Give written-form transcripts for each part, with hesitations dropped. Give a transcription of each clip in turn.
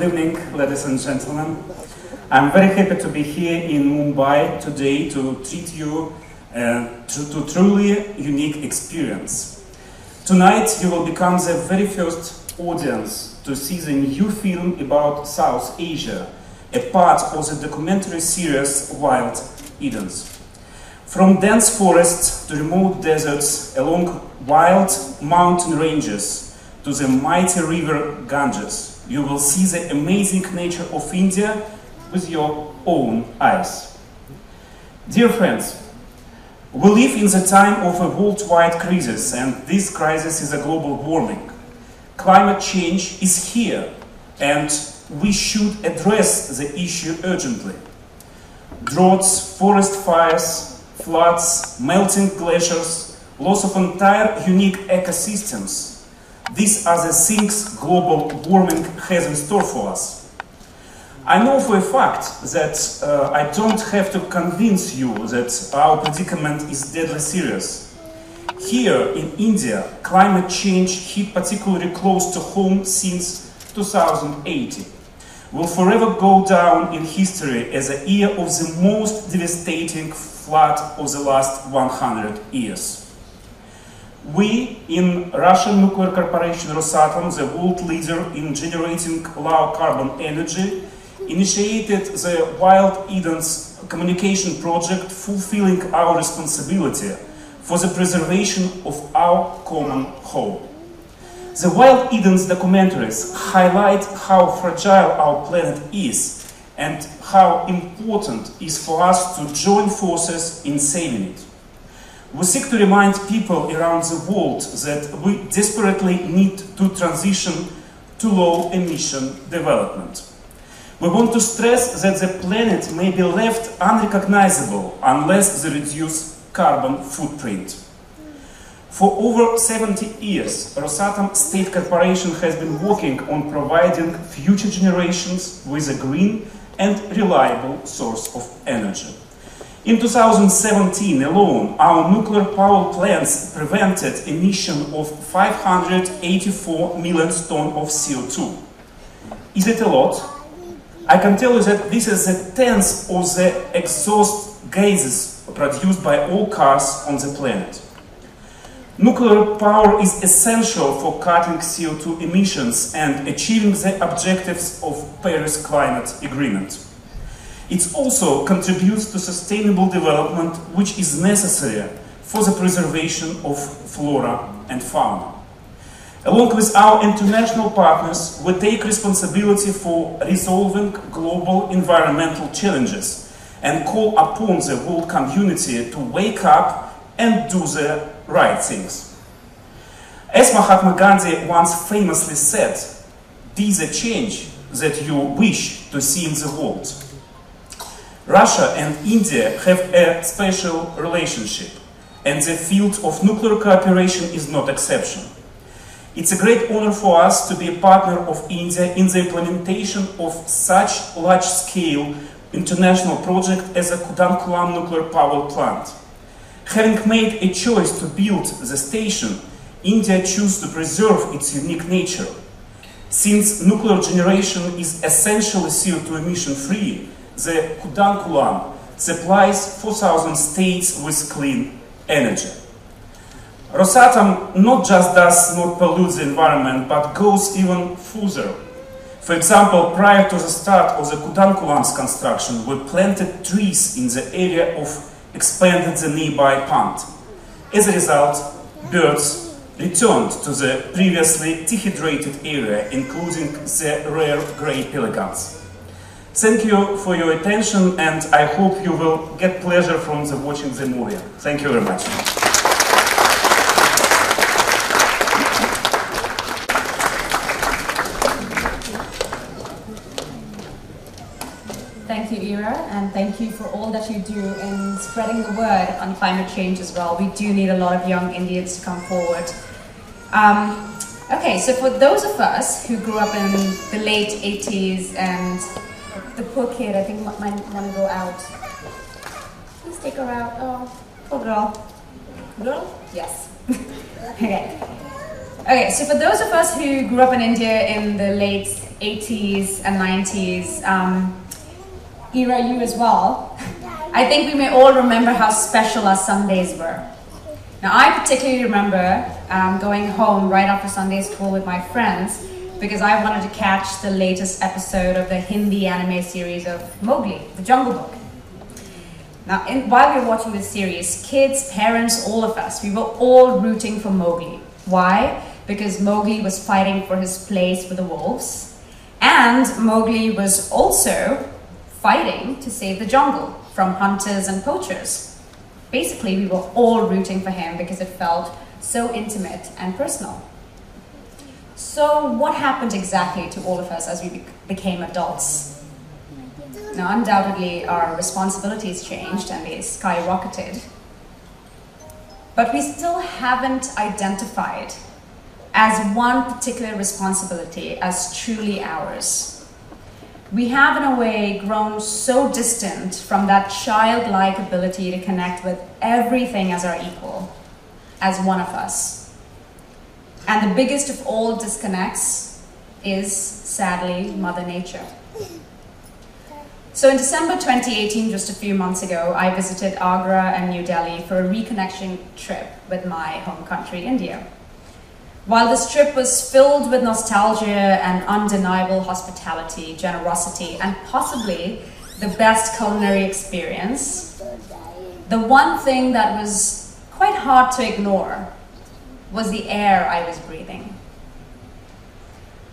evening, ladies and gentlemen. I'm very happy to be here in Mumbai today to treat you to truly unique experience. Tonight you will become the very first audience to see the new film about South Asia, a part of the documentary series Wild Edens. From dense forests to remote deserts, along wild mountain ranges to the mighty river Ganges, you will see the amazing nature of India with your own eyes. Dear friends, we live in the time of a worldwide crisis, and this crisis is a global warming. Climate change is here, and we should address the issue urgently. Droughts, forest fires, floods, melting glaciers, loss of entire unique ecosystems. These are the things global warming has in store for us. I know for a fact that I don't have to convince you that our predicament is deadly serious. Here in India, climate change hit particularly close to home since 2080. Will forever go down in history as a year of the most devastating flood of the last 100 years. We in Russian nuclear corporation Rosatom, the world leader in generating low carbon energy, initiated the Wild Edens communication project, fulfilling our responsibility for the preservation of our common home. The Wild Edens documentaries highlight how fragile our planet is and how important it is for us to join forces in saving it. We seek to remind people around the world that we desperately need to transition to low-emission development. We want to stress that the planet may be left unrecognizable unless they reduce carbon footprint. For over 70 years, Rosatom State Corporation has been working on providing future generations with a green and reliable source of energy. In 2017 alone, our nuclear power plants prevented emission of 584 million tons of CO2. Is it a lot? I can tell you that this is a tenth of the exhaust gases produced by all cars on the planet. Nuclear power is essential for cutting CO2 emissions and achieving the objectives of Paris Climate Agreement. It also contributes to sustainable development, which is necessary for the preservation of flora and fauna. Along with our international partners, we take responsibility for resolving global environmental challenges and call upon the world community to wake up and do the right things. As Mahatma Gandhi once famously said, "Be the change that you wish to see in the world." Russia and India have a special relationship, and the field of nuclear cooperation is not exception. It's a great honor for us to be a partner of India in the implementation of such large-scale international project as the Kanakala nuclear power plant. Having made a choice to build the station, India chose to preserve its unique nature. Since nuclear generation is essentially CO2 emission-free, the Kanakala supplies 4,000 states with clean energy. Rosatom not just does not pollute the environment, but goes even further. For example, prior to the start of the Kanakala's construction, we planted trees in the area of expanded the nearby pond. As a result, birds returned to the previously dehydrated area, including the rare grey pelicans. Thank you for your attention, and I hope you will get pleasure from watching the movie. Thank you very much. Thank you, Ira, and thank you for all that you do in spreading the word on climate change as well. We do need a lot of young Indians to come forward. Okay, so for those of us who grew up in the late 80s, and the poor kid, I think, might want to go out. Please take her out. Oh, poor girl. Girl? Yes. Okay. Okay, so for those of us who grew up in India in the late 80s and 90s era you as well, I think we may all remember how special our Sundays were. Now, I particularly remember going home right after Sunday school with my friends because I wanted to catch the latest episode of the Hindi anime series of Mowgli, The Jungle Book. Now, while we were watching this series, kids, parents, all of us, we were all rooting for Mowgli. Why? Because Mowgli was fighting for his place with the wolves, and Mowgli was also fighting to save the jungle from hunters and poachers. Basically, we were all rooting for him because it felt so intimate and personal. So what happened exactly to all of us as we became adults? Now, undoubtedly, our responsibilities changed and they skyrocketed. But we still haven't identified as one particular responsibility as truly ours. We have, in a way, grown so distant from that childlike ability to connect with everything as our equal, as one of us. And the biggest of all disconnects is, sadly, Mother Nature. So in December 2018, just a few months ago, I visited Agra and New Delhi for a reconnection trip with my home country, India. While this trip was filled with nostalgia and undeniable hospitality, generosity, and possibly the best culinary experience, the one thing that was quite hard to ignore was the air I was breathing.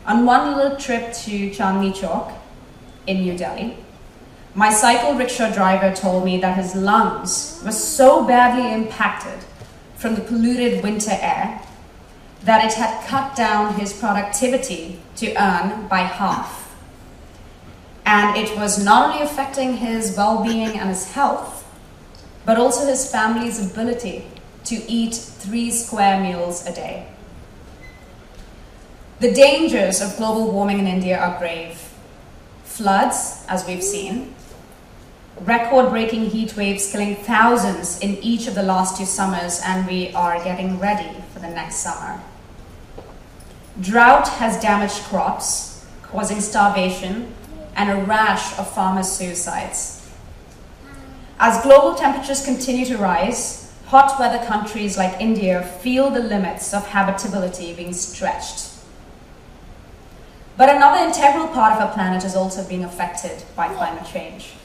On one little trip to Chandni Chowk in New Delhi, my cycle rickshaw driver told me that his lungs were so badly impacted from the polluted winter air that it had cut down his productivity to earn by half. And it was not only affecting his well-being and his health, but also his family's ability to eat 3 square meals a day. The dangers of global warming in India are grave. Floods, as we've seen, record-breaking heat waves killing thousands in each of the last 2 summers, and we are getting ready for the next summer. Drought has damaged crops, causing starvation and a rash of farmer suicides. As global temperatures continue to rise, hot weather countries like India feel the limits of habitability being stretched. But another integral part of our planet is also being affected by climate change.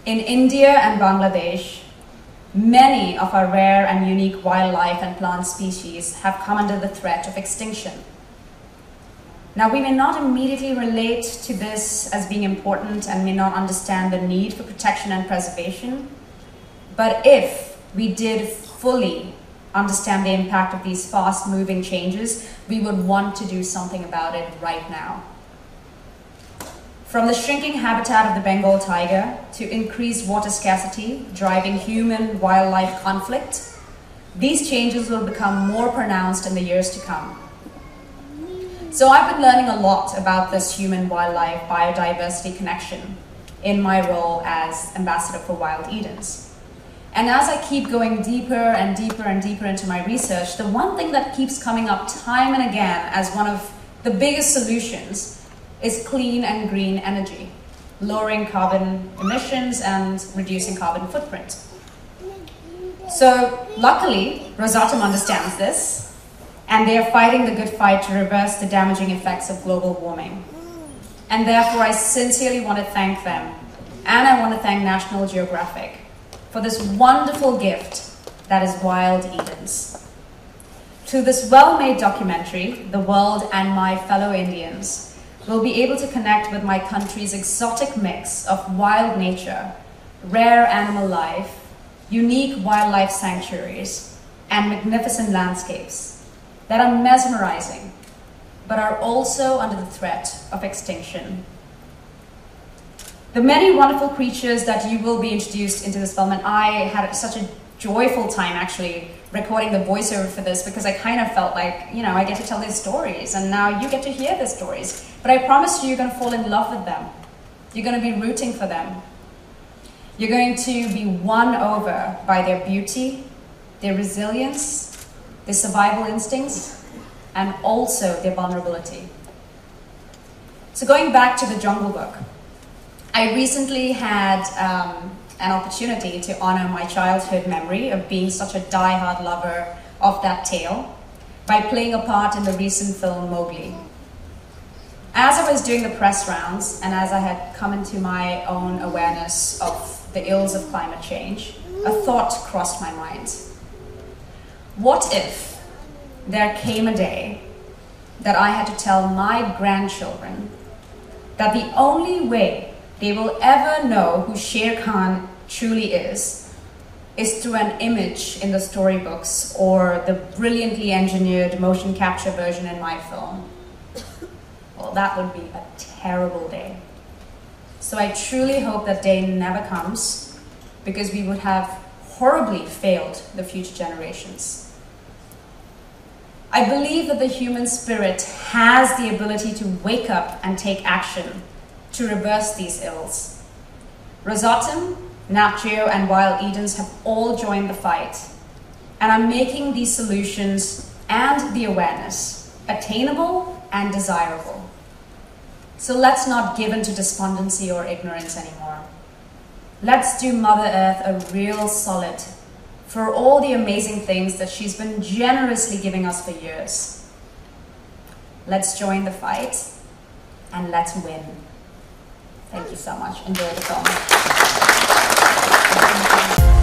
In India and Bangladesh, many of our rare and unique wildlife and plant species have come under the threat of extinction. Now, we may not immediately relate to this as being important and may not understand the need for protection and preservation, but if we did fully understand the impact of these fast-moving changes, we would want to do something about it right now. From the shrinking habitat of the Bengal tiger to increased water scarcity, driving human-wildlife conflict, these changes will become more pronounced in the years to come. So I've been learning a lot about this human-wildlife biodiversity connection in my role as Ambassador for Wild Edens. And as I keep going deeper and deeper and deeper into my research, the one thing that keeps coming up time and again as one of the biggest solutions is clean and green energy, lowering carbon emissions and reducing carbon footprint. So luckily, Rosatom understands this, and they are fighting the good fight to reverse the damaging effects of global warming. And therefore, I sincerely want to thank them, and I want to thank National Geographic for this wonderful gift that is Wild Edens. Through this well-made documentary, the world and my fellow Indians will be able to connect with my country's exotic mix of wild nature, rare animal life, unique wildlife sanctuaries, and magnificent landscapes that are mesmerizing, but are also under the threat of extinction. The many wonderful creatures that you will be introduced into this film, and I had such a joyful time actually recording the voiceover for this because I kind of felt like, you know, I get to tell these stories and now you get to hear the stories. But I promise you, you're going to fall in love with them. You're going to be rooting for them. You're going to be won over by their beauty, their resilience, their survival instincts, and also their vulnerability. So going back to the Jungle Book, I recently had an opportunity to honor my childhood memory of being such a die-hard lover of that tale by playing a part in the recent film Mowgli. As I was doing the press rounds and as I had come into my own awareness of the ills of climate change, a thought crossed my mind. What if there came a day that I had to tell my grandchildren that the only way they will ever know who Shere Khan truly is through an image in the storybooks or the brilliantly engineered motion capture version in my film? Well, that would be a terrible day. So I truly hope that day never comes, because we would have horribly failed the future generations. I believe that the human spirit has the ability to wake up and take action to reverse these ills. Rosatom, Nat Geo, and Wild Edens have all joined the fight and are making these solutions and the awareness attainable and desirable. So let's not give in to despondency or ignorance anymore. Let's do Mother Earth a real solid for all the amazing things that she's been generously giving us for years. Let's join the fight and let's win. Thank you so much. Enjoy the film.